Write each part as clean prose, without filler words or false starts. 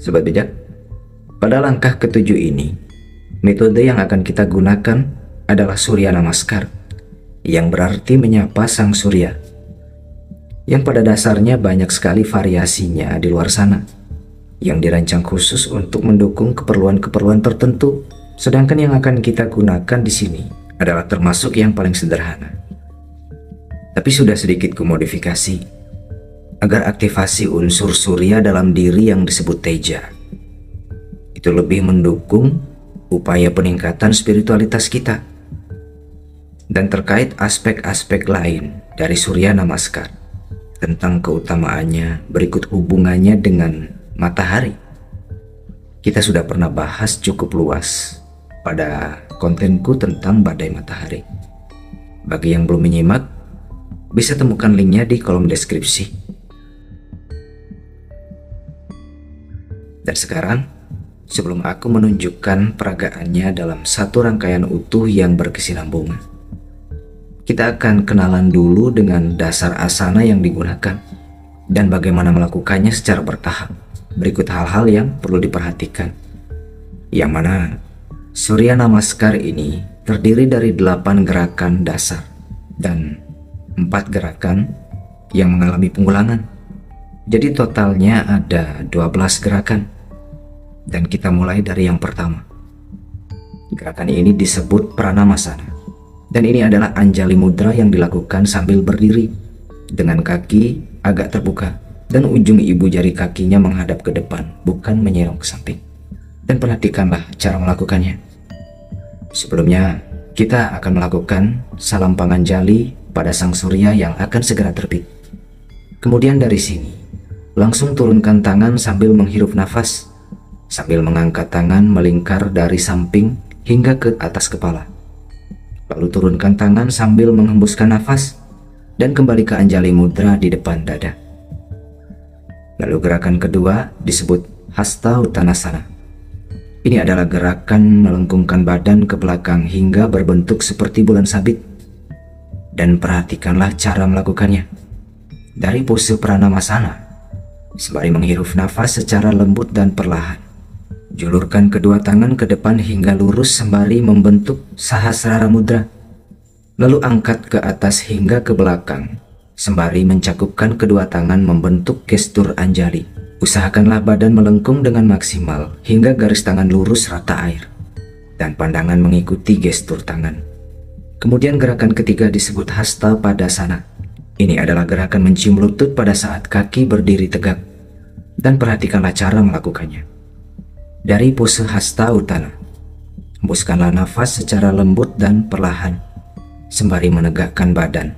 Sobat bijak, pada langkah ketujuh ini, metode yang akan kita gunakan adalah Surya Namaskar, yang berarti menyapa Sang Surya, yang pada dasarnya banyak sekali variasinya di luar sana, yang dirancang khusus untuk mendukung keperluan-keperluan tertentu, sedangkan yang akan kita gunakan di sini adalah termasuk yang paling sederhana. Tapi sudah sedikit kumodifikasi agar aktivasi unsur surya dalam diri yang disebut teja itu lebih mendukung upaya peningkatan spiritualitas kita. Dan terkait aspek-aspek lain dari Surya Namaskar tentang keutamaannya berikut hubungannya dengan matahari, kita sudah pernah bahas cukup luas pada kontenku tentang badai matahari. Bagi yang belum menyimak, bisa temukan linknya di kolom deskripsi. Dan sekarang, sebelum aku menunjukkan peragaannya dalam satu rangkaian utuh yang berkesinambungan, kita akan kenalan dulu dengan dasar asana yang digunakan dan bagaimana melakukannya secara bertahap. Berikut hal-hal yang perlu diperhatikan, yang mana Surya Namaskar ini terdiri dari 8 gerakan dasar dan 4 gerakan yang mengalami pengulangan. Jadi totalnya ada 12 gerakan. Dan kita mulai dari yang pertama. Gerakan ini disebut Pranamasana. Dan ini adalah Anjali Mudra yang dilakukan sambil berdiri dengan kaki agak terbuka dan ujung ibu jari kakinya menghadap ke depan, bukan menyerong ke samping. Dan perhatikanlah cara melakukannya. Sebelumnya, kita akan melakukan salam panganjali pada Sang Surya yang akan segera terbit. Kemudian dari sini, langsung turunkan tangan sambil menghirup nafas, sambil mengangkat tangan melingkar dari samping hingga ke atas kepala. Lalu turunkan tangan sambil menghembuskan nafas dan kembali ke Anjali Mudra di depan dada. Lalu gerakan kedua disebut Hasta Uttanasana. Ini adalah gerakan melengkungkan badan ke belakang hingga berbentuk seperti bulan sabit. Dan perhatikanlah cara melakukannya. Dari pose Pranamasana, sembari menghirup nafas secara lembut dan perlahan, julurkan kedua tangan ke depan hingga lurus sembari membentuk Sahasrara Mudra. Lalu angkat ke atas hingga ke belakang, sembari mencakupkan kedua tangan membentuk gestur Anjali. Usahakanlah badan melengkung dengan maksimal hingga garis tangan lurus rata air, dan pandangan mengikuti gestur tangan. Kemudian gerakan ketiga disebut Hasta Padasana. Ini adalah gerakan mencium lutut pada saat kaki berdiri tegak. Dan perhatikanlah cara melakukannya. Dari pose Hasta Uttana, hembuskanlah nafas secara lembut dan perlahan, sembari menegakkan badan.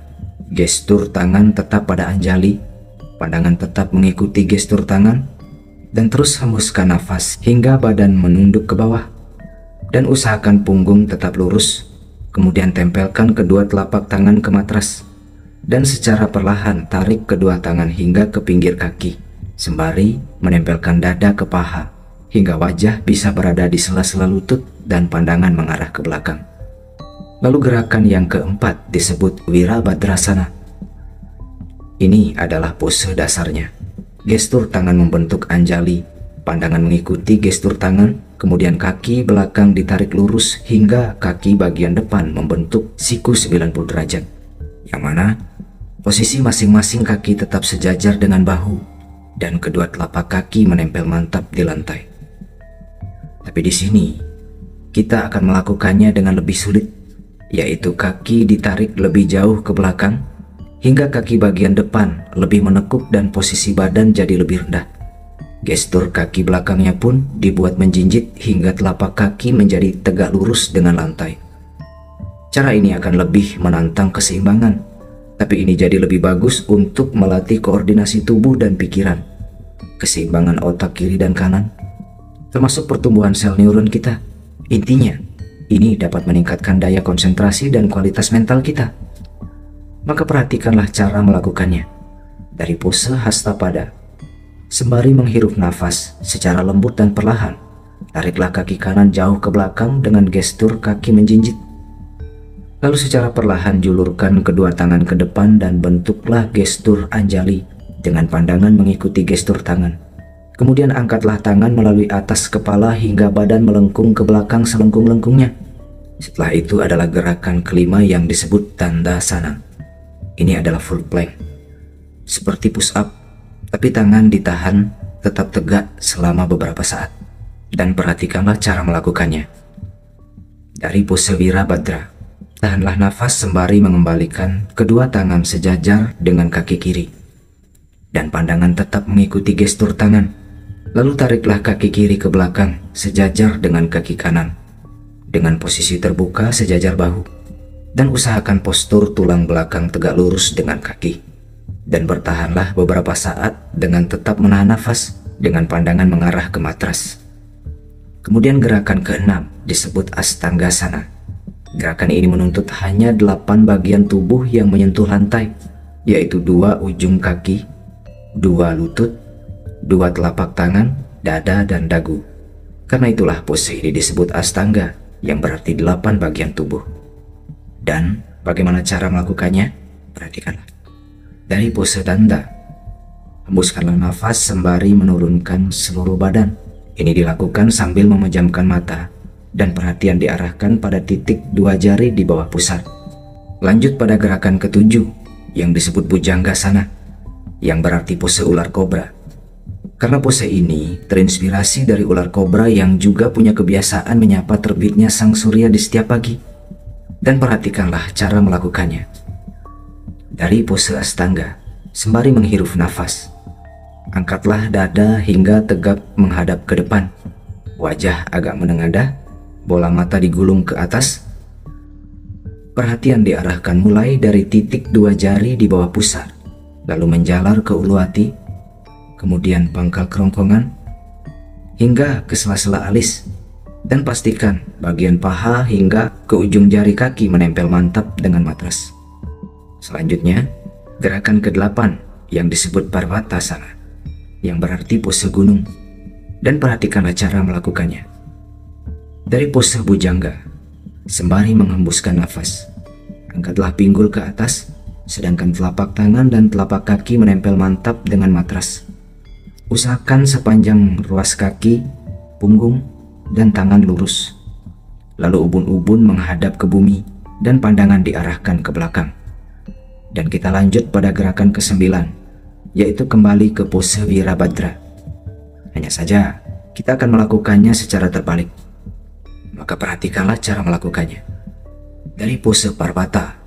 Gestur tangan tetap pada Anjali, pandangan tetap mengikuti gestur tangan, dan terus hembuskan nafas hingga badan menunduk ke bawah. Dan usahakan punggung tetap lurus, kemudian tempelkan kedua telapak tangan ke matras, dan secara perlahan tarik kedua tangan hingga ke pinggir kaki, sembari menempelkan dada ke paha, hingga wajah bisa berada di sela-sela lutut dan pandangan mengarah ke belakang. Lalu gerakan yang keempat disebut Wirabhadrasana. Ini adalah pose dasarnya. Gestur tangan membentuk Anjali, pandangan mengikuti gestur tangan, kemudian kaki belakang ditarik lurus hingga kaki bagian depan membentuk siku 90 derajat. Yang mana posisi masing-masing kaki tetap sejajar dengan bahu dan kedua telapak kaki menempel mantap di lantai. Tapi di sini kita akan melakukannya dengan lebih sulit, yaitu kaki ditarik lebih jauh ke belakang hingga kaki bagian depan lebih menekuk dan posisi badan jadi lebih rendah. Gestur kaki belakangnya pun dibuat menjinjit hingga telapak kaki menjadi tegak lurus dengan lantai. Cara ini akan lebih menantang keseimbangan, tapi ini jadi lebih bagus untuk melatih koordinasi tubuh dan pikiran, keseimbangan otak kiri dan kanan, termasuk pertumbuhan sel neuron kita. Intinya, ini dapat meningkatkan daya konsentrasi dan kualitas mental kita. Maka perhatikanlah cara melakukannya. Dari pose Hastapada, sembari menghirup nafas secara lembut dan perlahan, tariklah kaki kanan jauh ke belakang dengan gestur kaki menjinjit. Lalu secara perlahan julurkan kedua tangan ke depan dan bentuklah gestur Anjali dengan pandangan mengikuti gestur tangan. Kemudian angkatlah tangan melalui atas kepala hingga badan melengkung ke belakang selengkung-lengkungnya. Setelah itu adalah gerakan kelima yang disebut Dandasana. Ini adalah full plank, seperti push up, tapi tangan ditahan tetap tegak selama beberapa saat. Dan perhatikanlah cara melakukannya. Dari pose Virabhadra, tahanlah nafas sembari mengembalikan kedua tangan sejajar dengan kaki kiri. Dan pandangan tetap mengikuti gestur tangan. Lalu tariklah kaki kiri ke belakang sejajar dengan kaki kanan, dengan posisi terbuka sejajar bahu. Dan usahakan postur tulang belakang tegak lurus dengan kaki. Dan bertahanlah beberapa saat dengan tetap menahan nafas dengan pandangan mengarah ke matras. Kemudian gerakan keenam disebut Astanggasana. Gerakan ini menuntut hanya 8 bagian tubuh yang menyentuh lantai, yaitu 2 ujung kaki, 2 lutut, 2 telapak tangan, dada, dan dagu. Karena itulah pose ini disebut Astanga, yang berarti 8 bagian tubuh. Dan bagaimana cara melakukannya? Perhatikanlah. Dari pose Danda, hembuskanlah nafas sembari menurunkan seluruh badan. Ini dilakukan sambil memejamkan mata dan perhatian diarahkan pada titik 2 jari di bawah pusar. Lanjut pada gerakan ketujuh yang disebut Bhujanggasana, yang berarti pose ular kobra. Karena pose ini terinspirasi dari ular kobra yang juga punya kebiasaan menyapa terbitnya sang surya di setiap pagi. Dan perhatikanlah cara melakukannya. Dari pose Astanga, sembari menghirup nafas, angkatlah dada hingga tegap menghadap ke depan. Wajah agak menengadah, bola mata digulung ke atas. Perhatian diarahkan mulai dari titik 2 jari di bawah pusar, lalu menjalar ke ulu hati, kemudian pangkal kerongkongan, hingga ke sela-sela alis. Dan pastikan bagian paha hingga ke ujung jari kaki menempel mantap dengan matras. Selanjutnya, gerakan ke-8 yang disebut Parvatasana, yang berarti pose gunung. Dan perhatikanlah cara melakukannya. Dari pose Bhujangga, sembari menghembuskan nafas, angkatlah pinggul ke atas, sedangkan telapak tangan dan telapak kaki menempel mantap dengan matras. Usahakan sepanjang ruas kaki, punggung, dan tangan lurus. Lalu ubun-ubun menghadap ke bumi dan pandangan diarahkan ke belakang. Dan kita lanjut pada gerakan ke-9, yaitu kembali ke pose Virabhadra. Hanya saja kita akan melakukannya secara terbalik. Maka perhatikanlah cara melakukannya. Dari pose Parvata,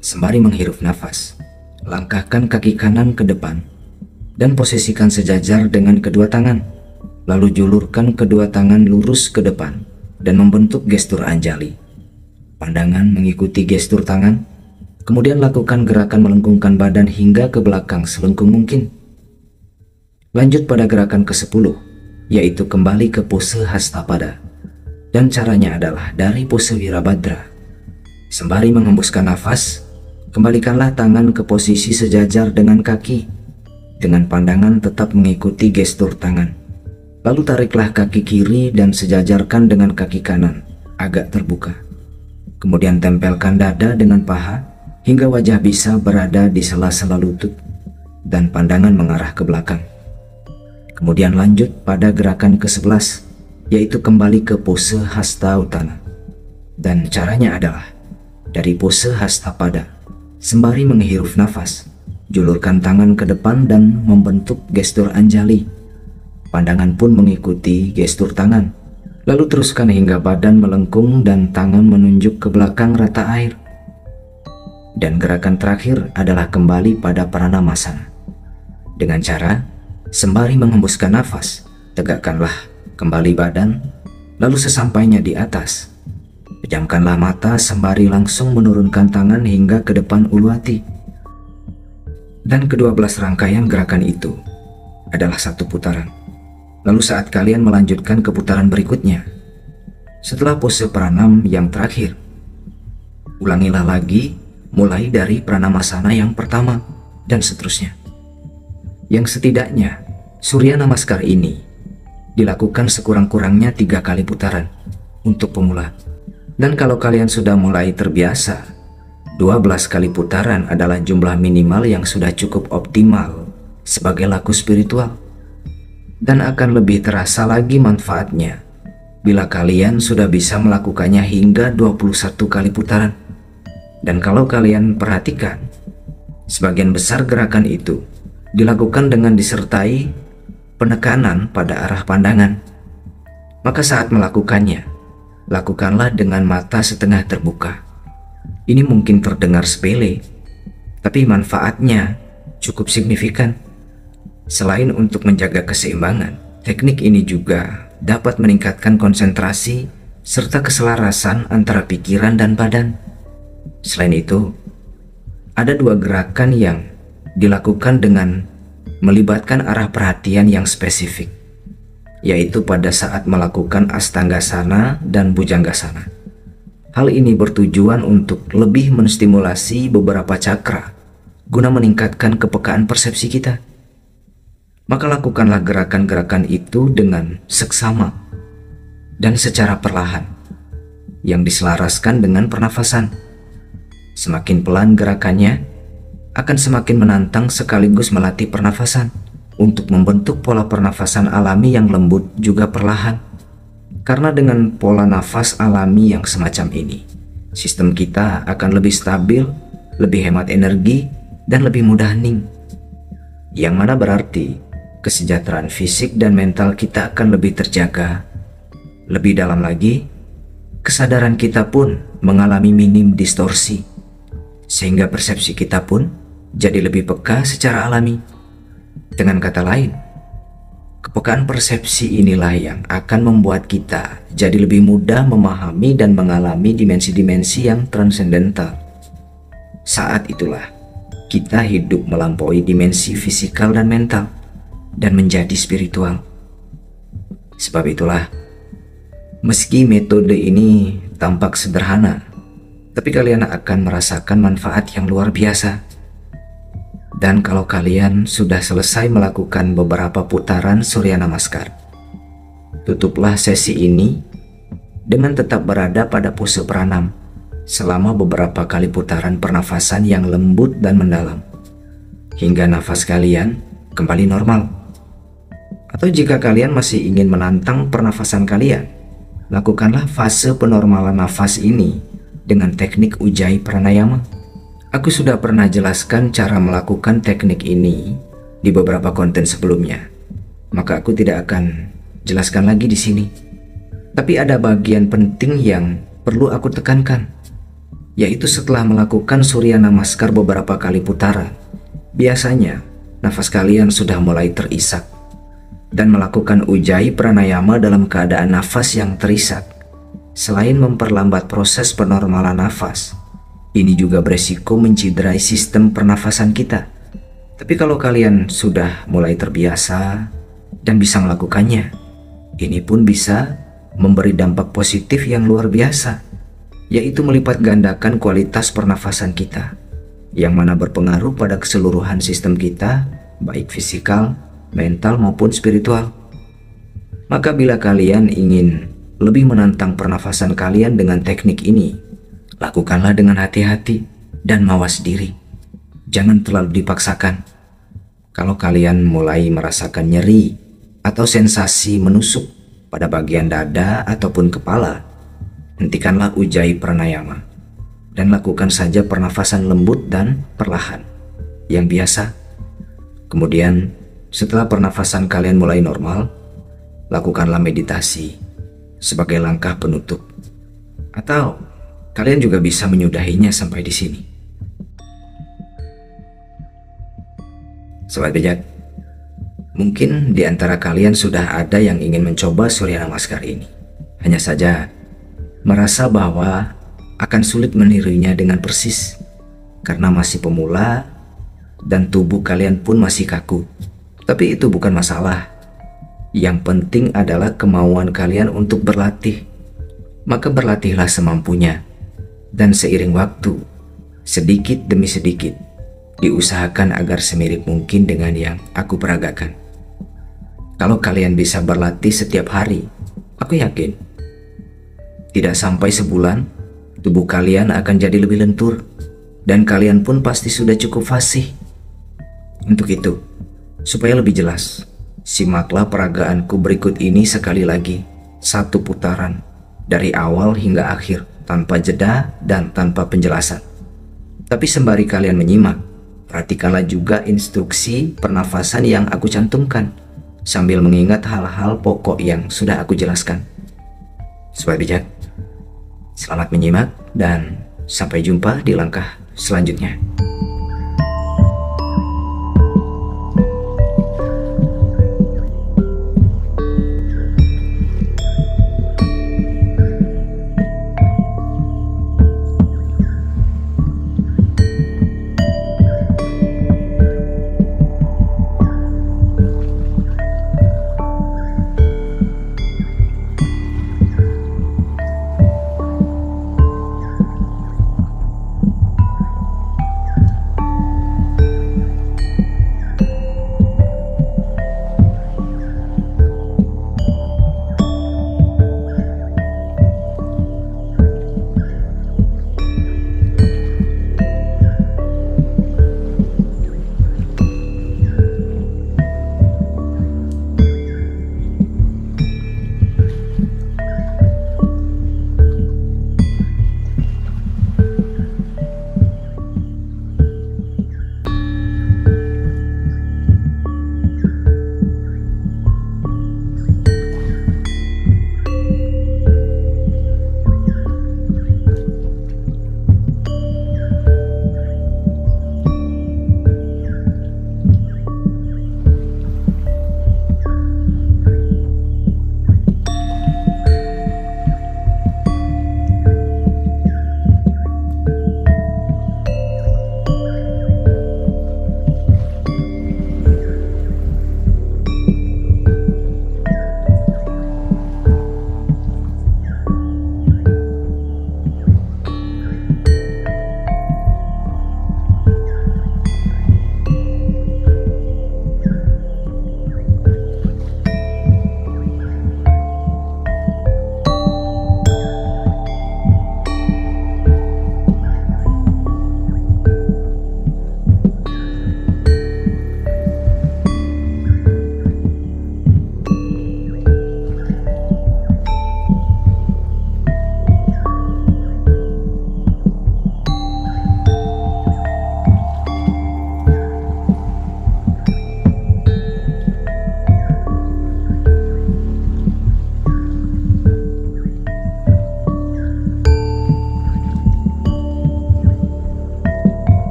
sembari menghirup nafas, langkahkan kaki kanan ke depan dan posisikan sejajar dengan kedua tangan. Lalu julurkan kedua tangan lurus ke depan dan membentuk gestur Anjali. Pandangan mengikuti gestur tangan. Kemudian lakukan gerakan melengkungkan badan hingga ke belakang selengkung mungkin. Lanjut pada gerakan ke-10, yaitu kembali ke pose Hastapada. Dan caranya adalah dari pose Virabhadra. Sembari menghembuskan nafas, kembalikanlah tangan ke posisi sejajar dengan kaki, dengan pandangan tetap mengikuti gestur tangan. Lalu tariklah kaki kiri dan sejajarkan dengan kaki kanan, agak terbuka. Kemudian tempelkan dada dengan paha hingga wajah bisa berada di sela-sela lutut dan pandangan mengarah ke belakang. Kemudian lanjut pada gerakan ke-11, yaitu kembali ke pose Hasta Utana. Dan caranya adalah dari pose Hastapada, sembari menghirup nafas, julurkan tangan ke depan dan membentuk gestur Anjali. Pandangan pun mengikuti gestur tangan. Lalu teruskan hingga badan melengkung dan tangan menunjuk ke belakang rata air. Dan gerakan terakhir adalah kembali pada Pranamasana. Dengan cara sembari menghembuskan nafas, tegakkanlah kembali badan, lalu sesampainya di atas, pejamkanlah mata sembari langsung menurunkan tangan hingga ke depan ulu hati. Dan ke-12 rangkaian gerakan itu adalah 1 putaran. Lalu saat kalian melanjutkan ke putaran berikutnya, setelah pose pranam yang terakhir, ulangilah lagi mulai dari Pranamasana yang pertama dan seterusnya. Yang setidaknya Surya Namaskar ini dilakukan sekurang-kurangnya 3 kali putaran untuk pemula. Dan kalau kalian sudah mulai terbiasa, 12 kali putaran adalah jumlah minimal yang sudah cukup optimal sebagai laku spiritual. Dan akan lebih terasa lagi manfaatnya bila kalian sudah bisa melakukannya hingga 21 kali putaran. Dan kalau kalian perhatikan, sebagian besar gerakan itu dilakukan dengan disertai penekanan pada arah pandangan. Maka saat melakukannya, lakukanlah dengan mata setengah terbuka. Ini mungkin terdengar sepele, tapi manfaatnya cukup signifikan. Selain untuk menjaga keseimbangan, teknik ini juga dapat meningkatkan konsentrasi serta keselarasan antara pikiran dan badan. Selain itu, ada dua gerakan yang dilakukan dengan melibatkan arah perhatian yang spesifik, yaitu pada saat melakukan Astanggasana dan Bujanggasana. Hal ini bertujuan untuk lebih menstimulasi beberapa cakra guna meningkatkan kepekaan persepsi kita. Maka lakukanlah gerakan-gerakan itu dengan seksama dan secara perlahan yang diselaraskan dengan pernafasan. Semakin pelan gerakannya akan semakin menantang sekaligus melatih pernafasan untuk membentuk pola pernafasan alami yang lembut juga perlahan. Karena dengan pola nafas alami yang semacam ini, sistem kita akan lebih stabil, lebih hemat energi, dan lebih mudah hening. Yang mana berarti kesejahteraan fisik dan mental kita akan lebih terjaga. Lebih dalam lagi, kesadaran kita pun mengalami minim distorsi, sehingga persepsi kita pun jadi lebih peka secara alami. Dengan kata lain, kepekaan persepsi inilah yang akan membuat kita jadi lebih mudah memahami dan mengalami dimensi-dimensi yang transendental. Saat itulah kita hidup melampaui dimensi fisikal dan mental dan menjadi spiritual. Sebab itulah, meski metode ini tampak sederhana, tapi kalian akan merasakan manfaat yang luar biasa. Dan kalau kalian sudah selesai melakukan beberapa putaran Surya Namaskar, tutuplah sesi ini dengan tetap berada pada pose pranam selama beberapa kali putaran pernafasan yang lembut dan mendalam, hingga nafas kalian kembali normal. Atau jika kalian masih ingin menantang pernafasan kalian, lakukanlah fase penormalan nafas ini dengan teknik Ujjayi Pranayama. Aku sudah pernah jelaskan cara melakukan teknik ini di beberapa konten sebelumnya, maka aku tidak akan jelaskan lagi di sini. Tapi ada bagian penting yang perlu aku tekankan, yaitu setelah melakukan Surya Namaskar beberapa kali putaran, biasanya nafas kalian sudah mulai terisak. Dan melakukan Ujjayi Pranayama dalam keadaan nafas yang terisak, selain memperlambat proses penormalan nafas, ini juga beresiko menciderai sistem pernafasan kita. Tapi kalau kalian sudah mulai terbiasa dan bisa melakukannya, ini pun bisa memberi dampak positif yang luar biasa, yaitu melipat gandakan kualitas pernafasan kita, yang mana berpengaruh pada keseluruhan sistem kita, baik fisikal, mental maupun spiritual. Maka bila kalian ingin lebih menantang pernafasan kalian dengan teknik ini, lakukanlah dengan hati-hati dan mawas diri. Jangan terlalu dipaksakan. Kalau kalian mulai merasakan nyeri atau sensasi menusuk pada bagian dada ataupun kepala, hentikanlah Ujjayi Pranayama dan lakukan saja pernafasan lembut dan perlahan yang biasa. Kemudian setelah pernafasan kalian mulai normal, lakukanlah meditasi sebagai langkah penutup. Atau kalian juga bisa menyudahinya sampai di sini. Sobat bijak, mungkin di antara kalian sudah ada yang ingin mencoba Surya Namaskar ini. Hanya saja merasa bahwa akan sulit menirunya dengan persis karena masih pemula dan tubuh kalian pun masih kaku. Tapi itu bukan masalah. Yang penting adalah kemauan kalian untuk berlatih. Maka berlatihlah semampunya. Dan seiring waktu, sedikit demi sedikit, diusahakan agar semirip mungkin dengan yang aku peragakan. Kalau kalian bisa berlatih setiap hari, aku yakin tidak sampai sebulan, tubuh kalian akan jadi lebih lentur. Dan kalian pun pasti sudah cukup fasih. Untuk itu, supaya lebih jelas, Simaklah peragaanku berikut ini sekali lagi, satu putaran, dari awal hingga akhir, tanpa jeda dan tanpa penjelasan. Tapi sembari kalian menyimak, perhatikanlah juga instruksi pernafasan yang aku cantumkan, sambil mengingat hal-hal pokok yang sudah aku jelaskan. Sobat bijak, selamat menyimak dan sampai jumpa di langkah selanjutnya.